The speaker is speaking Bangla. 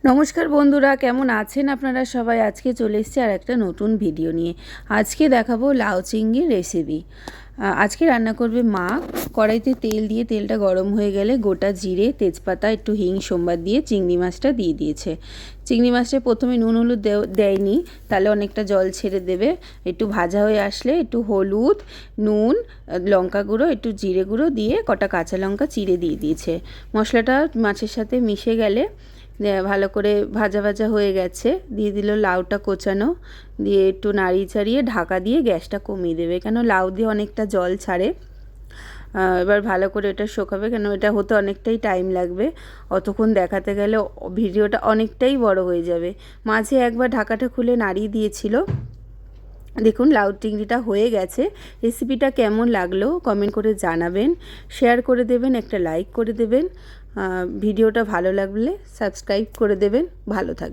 নমস্কার বন্ধুরা, কেমন আছেন আপনারা সবাই? আজকে চলে এসেছি আর একটা নতুন ভিডিও নিয়ে। আজকে দেখাবো লাউ চিংড়ির রেসিপি। আজকে রান্না করবে মা। কড়াইতে তেল দিয়ে তেলটা গরম হয়ে গেলে গোটা জিরে, তেজপাতা, একটু হিং সোমবার দিয়ে চিংড়ি মাছটা দিয়ে দিয়েছে। চিংড়ি মাছটা প্রথমে নুন হলুদ দেয়নি, তাহলে অনেকটা জল ছেড়ে দেবে। একটু ভাজা হয়ে আসলে একটু হলুদ, নুন, লঙ্কা গুঁড়ো, একটু জিরে গুঁড়ো দিয়ে কটা কাঁচা লঙ্কা চিড়ে দিয়ে দিয়েছে। মশলাটা মাছের সাথে মিশে গেলে ভালো করে ভাজা ভাজা হয়ে গেছে, দিয়ে দিল লাউটা কোচানো, দিয়ে একটু নাড়িয়ে চাড়িয়ে ঢাকা দিয়ে গ্যাসটা কমিয়ে দেবে, কেন লাউ দিয়ে অনেকটা জল ছাড়ে। এবার ভালো করে এটা শোকাবে, কেন এটা হতে অনেকটাই টাইম লাগবে। অতক্ষণ দেখাতে গেলে ভিডিওটা অনেকটাই বড় হয়ে যাবে। মাঝে একবার ঢাকাটা খুলে নাড়িয়ে দিয়েছিল। দেখুন লাউ চিংড়িটা হয়ে গেছে। রেসিপিটা কেমন লাগলো কমেন্ট করে জানাবেন, শেয়ার করে দেবেন, একটা লাইক করে দেবেন। ভিডিওটা ভালো লাগলে সাবস্ক্রাইব করে দেবেন। ভালো থাকবেন।